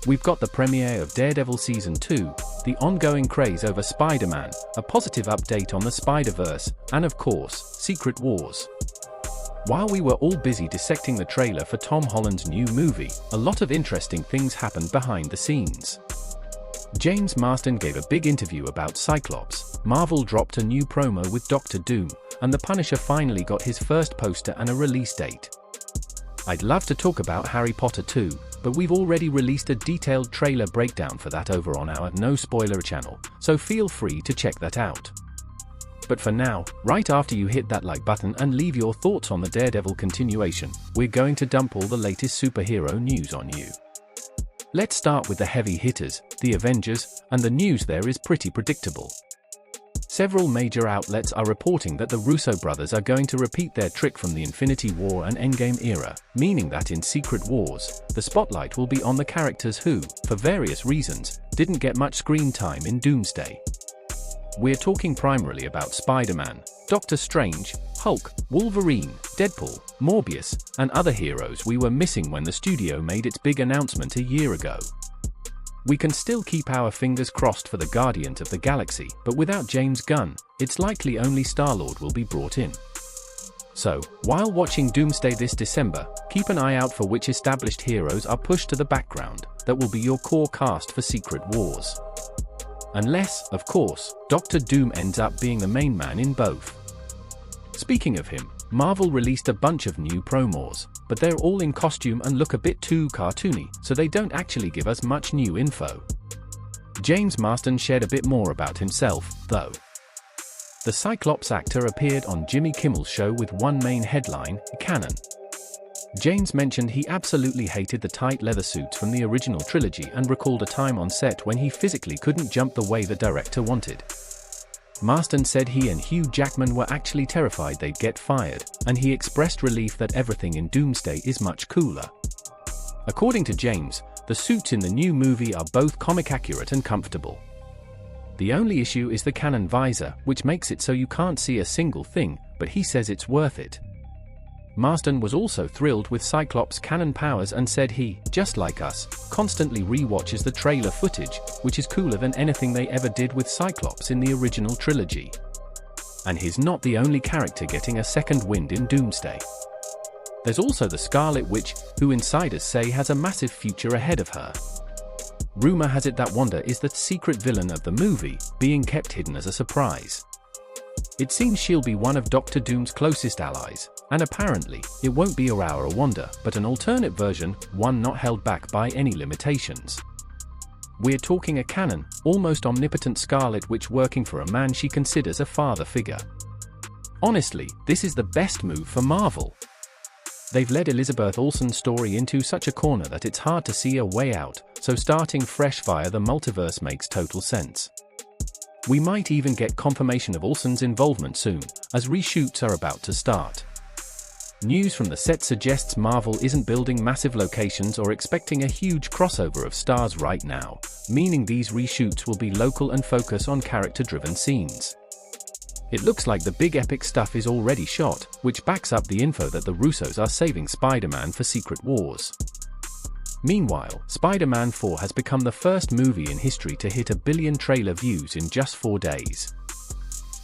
We've got the premiere of Daredevil Season 2, the ongoing craze over Spider-Man, a positive update on the Spider-Verse, and of course, Secret Wars. While we were all busy dissecting the trailer for Tom Holland's new movie, a lot of interesting things happened behind the scenes. James Marsden gave a big interview about Cyclops, Marvel dropped a new promo with Dr. Doom, and The Punisher finally got his first poster and a release date. I'd love to talk about Harry Potter too, but we've already released a detailed trailer breakdown for that over on our No Spoiler channel, so feel free to check that out. But for now, right after you hit that like button and leave your thoughts on the Daredevil continuation, we're going to dump all the latest superhero news on you. Let's start with the heavy hitters, the Avengers, and the news there is pretty predictable. Several major outlets are reporting that the Russo brothers are going to repeat their trick from the Infinity War and Endgame era, meaning that in Secret Wars, the spotlight will be on the characters who, for various reasons, didn't get much screen time in Doomsday. We're talking primarily about Spider-Man, Doctor Strange, Hulk, Wolverine, Deadpool, Morbius, and other heroes we were missing when the studio made its big announcement a year ago. We can still keep our fingers crossed for the Guardians of the Galaxy, but without James Gunn, it's likely only Star-Lord will be brought in. So, while watching Doomsday this December, keep an eye out for which established heroes are pushed to the background that will be your core cast for Secret Wars. Unless, of course, Dr. Doom ends up being the main man in both. Speaking of him, Marvel released a bunch of new promos, but they're all in costume and look a bit too cartoony, so they don't actually give us much new info. James Marsden shared a bit more about himself, though. The Cyclops actor appeared on Jimmy Kimmel's show with one main headline, Canon. James mentioned he absolutely hated the tight leather suits from the original trilogy and recalled a time on set when he physically couldn't jump the way the director wanted. Marsden said he and Hugh Jackman were actually terrified they'd get fired, and he expressed relief that everything in Doomsday is much cooler. According to James, the suits in the new movie are both comic accurate and comfortable. The only issue is the Canon visor, which makes it so you can't see a single thing, but he says it's worth it. Marsden was also thrilled with Cyclops' Canon powers and said he, just like us, constantly re-watches the trailer footage, which is cooler than anything they ever did with Cyclops in the original trilogy. And he's not the only character getting a second wind in Doomsday. There's also the Scarlet Witch, who insiders say has a massive future ahead of her. Rumor has it that Wanda is the secret villain of the movie, being kept hidden as a surprise. It seems she'll be one of Dr. Doom's closest allies, and apparently, it won't be Aurora Wanda, but an alternate version, one not held back by any limitations. We're talking a canon, almost omnipotent Scarlet Witch working for a man she considers a father figure. Honestly, this is the best move for Marvel. They've led Elizabeth Olsen's story into such a corner that it's hard to see a way out, so starting fresh via the multiverse makes total sense. We might even get confirmation of Olsen's involvement soon, as reshoots are about to start. News from the set suggests Marvel isn't building massive locations or expecting a huge crossover of stars right now, meaning these reshoots will be local and focus on character-driven scenes. It looks like the big epic stuff is already shot, which backs up the info that the Russos are saving Spider-Man for Secret Wars. Meanwhile, Spider-Man 4 has become the first movie in history to hit 1 billion trailer views in just 4 days.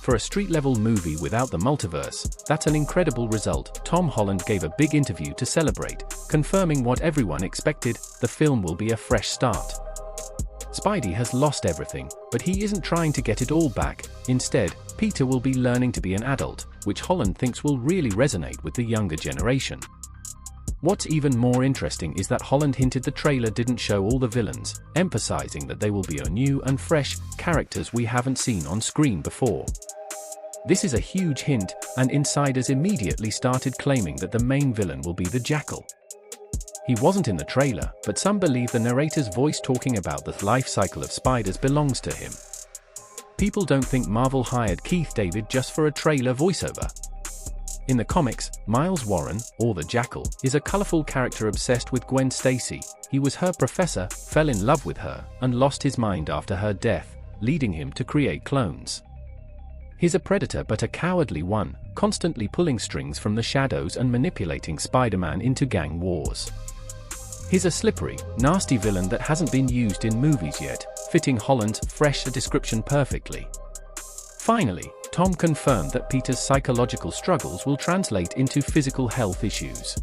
For a street-level movie without the multiverse, that's an incredible result. Tom Holland gave a big interview to celebrate, confirming what everyone expected, the film will be a fresh start. Spidey has lost everything, but he isn't trying to get it all back. Instead, Peter will be learning to be an adult, which Holland thinks will really resonate with the younger generation. What's even more interesting is that Holland hinted the trailer didn't show all the villains, emphasizing that they will be new and fresh characters we haven't seen on screen before. This is a huge hint, and insiders immediately started claiming that the main villain will be the Jackal. He wasn't in the trailer, but some believe the narrator's voice talking about the life cycle of spiders belongs to him. People don't think Marvel hired Keith David just for a trailer voiceover. In the comics, Miles Warren, or the Jackal, is a colorful character obsessed with Gwen Stacy. He was her professor, fell in love with her, and lost his mind after her death, leading him to create clones. He's a predator but a cowardly one, constantly pulling strings from the shadows and manipulating Spider-Man into gang wars. He's a slippery, nasty villain that hasn't been used in movies yet, fitting Holland's fresh description perfectly. Finally, Tom confirmed that Peter's psychological struggles will translate into physical health issues.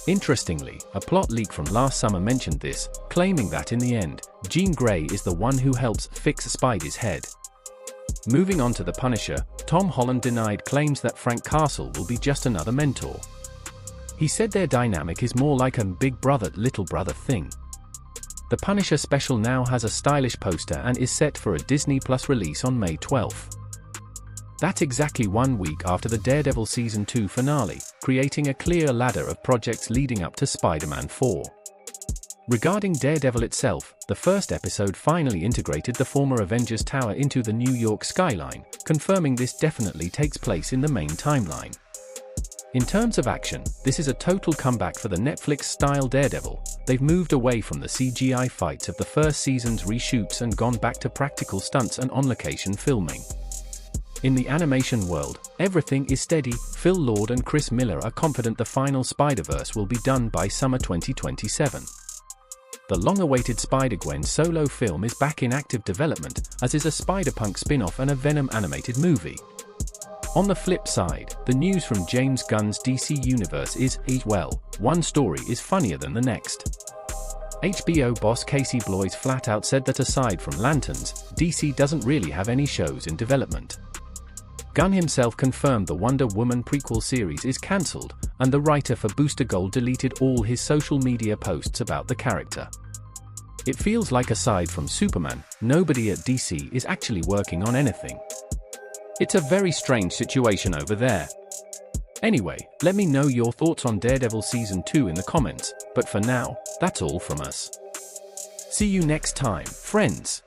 Interestingly, a plot leak from last summer mentioned this, claiming that in the end, Jean Grey is the one who helps fix Spidey's head. Moving on to The Punisher, Tom Holland denied claims that Frank Castle will be just another mentor. He said their dynamic is more like a big brother, little brother thing. The Punisher special now has a stylish poster and is set for a Disney Plus release on May 12th. That's exactly 1 week after the Daredevil Season 2 finale, creating a clear ladder of projects leading up to Spider-Man 4. Regarding Daredevil itself, the first episode finally integrated the former Avengers Tower into the New York skyline, confirming this definitely takes place in the main timeline. In terms of action, this is a total comeback for the Netflix-style Daredevil. They've moved away from the CGI fights of the first season's reshoots and gone back to practical stunts and on-location filming. In the animation world, everything is steady. Phil Lord and Chris Miller are confident the final Spider-Verse will be done by summer 2027. The long-awaited Spider-Gwen solo film is back in active development, as is a Spider-Punk spin-off and a Venom animated movie. On the flip side, the news from James Gunn's DC Universe is, well, one story is funnier than the next. HBO boss Casey Bloys flat out said that aside from Lanterns, DC doesn't really have any shows in development. Gunn himself confirmed the Wonder Woman prequel series is cancelled, and the writer for Booster Gold deleted all his social media posts about the character. It feels like aside from Superman, nobody at DC is actually working on anything. It's a very strange situation over there. Anyway, let me know your thoughts on Daredevil Season 2 in the comments, but for now, that's all from us. See you next time, friends.